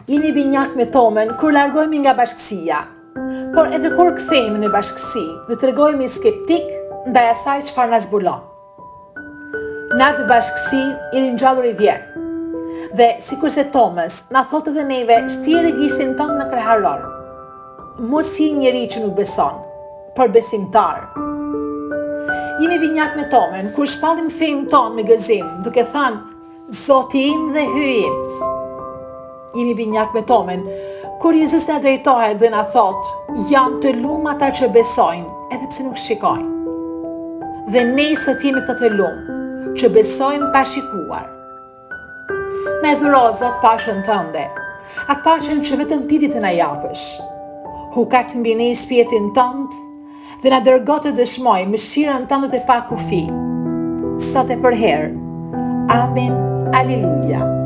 Jemi binjak me Tomën kur largohemi nga bashkësia, por edhe kur kthehemi në bashkësi dhe tregojemi skeptik ndaj asaj çfarë na zbulon. Na të bashkësi i ringjallur i vjen. Dhe sikurse Tomës na thotë edhe neve, shtjeri gishtin tonë në kreharor. Mos si njeri që nuk beson, por besimtar. Jemi binjak me Tomën kur shpallim fenë tonë me gëzim, duke thënë Zoti im dhe hyj im. Jemi binjak me Tomën kur Jezus na drejtohet dhe na thotë, jam të lumë ata që besojnë, edhe pse nuk shikojnë. Dhe ne sot jemi këto të lumë, që besojnë pa shikuar. Na e dhuro Zot paqen tënde, atë paqen që vetëm ti di të na japësh. Hukat mbi ne shpirtin tënd dhe na dërgo të dëshmojmë mëshirën tënde të pa kufi. Sot e për herë. Amen. Aleluja.